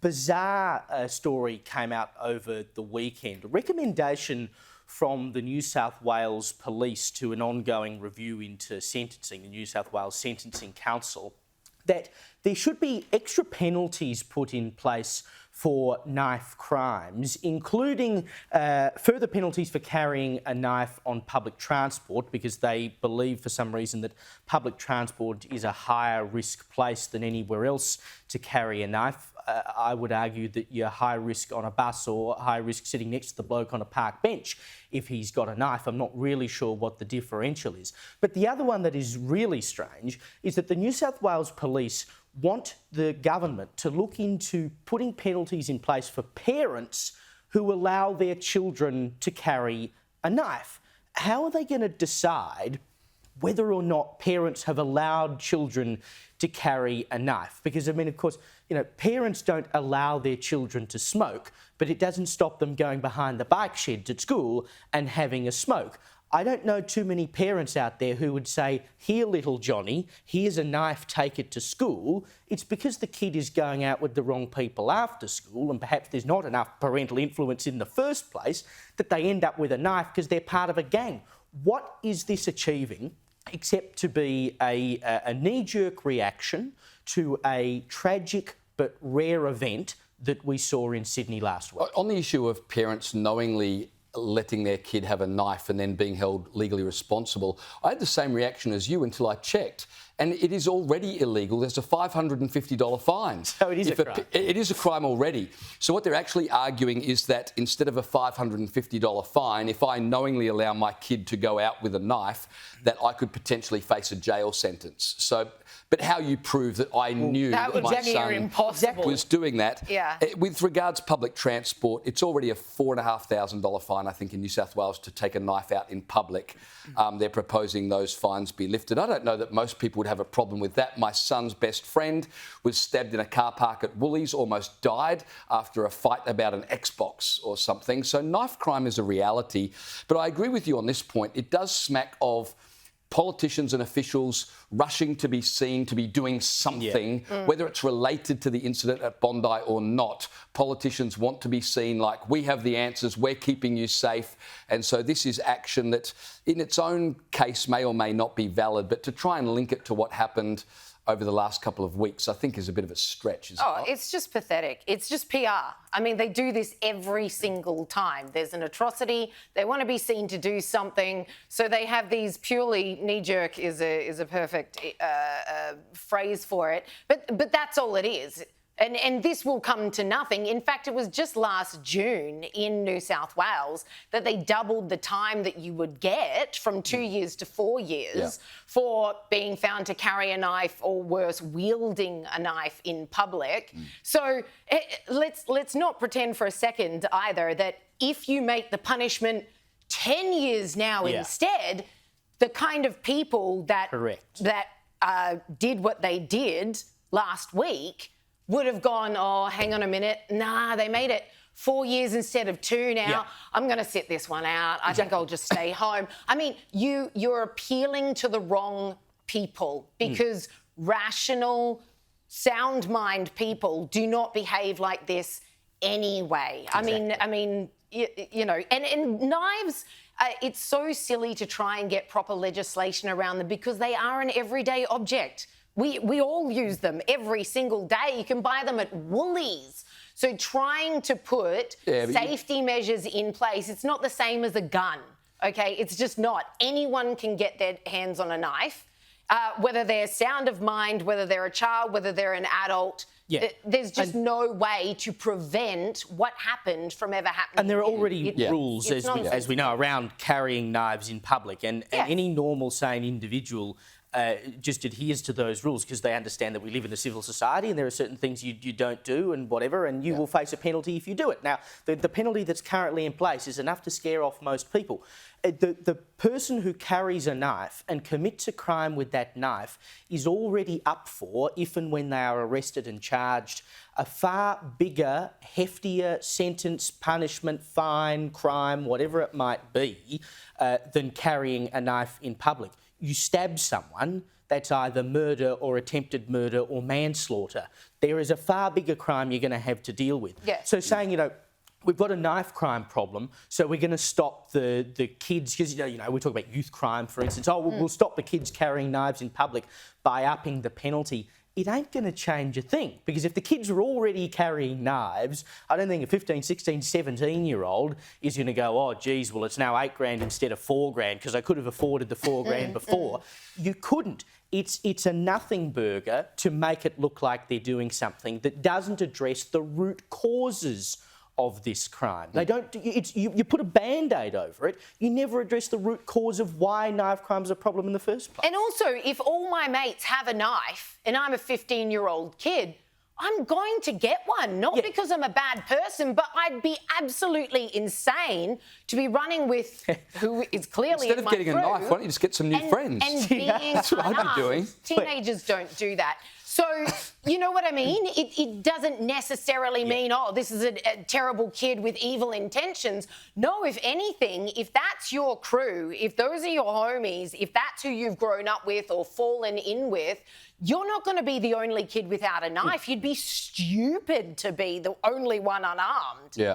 bizarre story came out over the weekend. A recommendation from the New South Wales Police to an ongoing review into sentencing, the New South Wales Sentencing Council, that there should be extra penalties put in place for knife crimes, including further penalties for carrying a knife on public transport, because they believe for some reason that public transport is a higher risk place than anywhere else to carry a knife. I would argue that you're high risk on a bus or high risk sitting next to the bloke on a park bench if he's got a knife. I'm not really sure what the differential is. But the other one that is really strange is that the New South Wales Police want the government to look into putting penalties in place for parents who allow their children to carry a knife. How are they going to decide whether or not parents have allowed children to carry a knife? Because, I mean, of course, parents don't allow their children to smoke, but it doesn't stop them going behind the bike sheds at school and having a smoke. I don't know too many parents out there who would say, here, little Johnny, here's a knife, take it to school. It's because the kid is going out with the wrong people after school, and perhaps there's not enough parental influence in the first place, that they end up with a knife because they're part of a gang. What is this achieving except to be a knee-jerk reaction to a tragic but rare event that we saw in Sydney last week? On the issue of parents knowingly letting their kid have a knife and then being held legally responsible, I had the same reaction as you until I checked. And it is already illegal. There's a $550 fine. So it is a crime. It is a crime already. So what they're actually arguing is that instead of a $550 fine, if I knowingly allow my kid to go out with a knife, that I could potentially face a jail sentence. So, but how you prove that I knew that my son was doing that. Yeah. With regards to public transport, it's already a $4,500 fine, I think, in New South Wales to take a knife out in public. They're proposing those fines be lifted. I don't know that most people would have a problem with that. My son's best friend was stabbed in a car park at Woolies, almost died after a fight about an Xbox or something. So knife crime is a reality. But I agree with you on this point. It does smack of politicians and officials rushing to be seen to be doing something, whether it's related to the incident at Bondi or not. Politicians want to be seen like, we have the answers, we're keeping you safe. And so this is action that in its own case may or may not be valid, but to try and link it to what happened over the last couple of weeks, I think is a bit of a stretch, isn't it? It's just pathetic. It's just PR. I mean, they do this every single time. There's an atrocity. They want to be seen to do something. So they have these purely knee-jerk is a perfect phrase for it. But that's all it is. And this will come to nothing. In fact, it was just last June in New South Wales that they doubled the time that you would get from 2 years to 4 years for being found to carry a knife or worse, wielding a knife in public. So let's not pretend for a second either that if you make the punishment 10 years now instead, the kind of people that did what they did last week would have gone, oh, hang on a minute. Nah, they made it 4 years instead of 2 now. Yeah. I'm going to sit this one out. I think I'll just stay home. I mean, you're appealing to the wrong people because rational, sound mind people do not behave like this anyway. Exactly. I mean, you know, and knives, it's so silly to try and get proper legislation around them because they are an everyday object. We all use them every single day. You can buy them at Woolies. So trying to put safety measures in place, it's not the same as a gun, okay? It's just not. Anyone can get their hands on a knife, whether they're sound of mind, whether they're a child, whether they're an adult. Yeah. There's just no way to prevent what happened from ever happening. And there are already rules, as we know, around carrying knives in public. And any normal, sane individual just adheres to those rules because they understand that we live in a civil society and there are certain things you don't do and whatever, and you will face a penalty if you do it. Now, the penalty that's currently in place is enough to scare off most people. The person who carries a knife and commits a crime with that knife is already up for, if and when they are arrested and charged, a far bigger, heftier sentence, punishment, fine, crime, whatever it might be, than carrying a knife in public. You stab someone, that's either murder or attempted murder or manslaughter. There is a far bigger crime you're going to have to deal with. Yeah. So saying, we've got a knife crime problem, so we're going to stop the kids, because, we talk about youth crime, for instance. We'll stop the kids carrying knives in public by upping the penalty. It ain't going to change a thing, because if the kids are already carrying knives, I don't think a 15, 16, 17-year-old is going to go, oh, geez, well, it's now $8,000 instead of $4,000 because I could have afforded the $4,000 before. You couldn't. It's a nothing burger to make it look like they're doing something that doesn't address the root causes of this crime. They don't. You put a band-aid over it. You never address the root cause of why knife crime's a problem in the first place. And also, if all my mates have a knife and I'm a 15-year-old kid, I'm going to get one, not because I'm a bad person, but I'd be absolutely insane to be running with who is clearly Instead of getting a knife, why don't you just get some new friends? And being That's what I'd be doing. Teenagers don't do that. So, you know what I mean? It doesn't necessarily mean, oh, this is a terrible kid with evil intentions. No, if anything, if that's your crew, if those are your homies, if that's who you've grown up with or fallen in with, you're not going to be the only kid without a knife. You'd be stupid to be the only one unarmed. Yeah.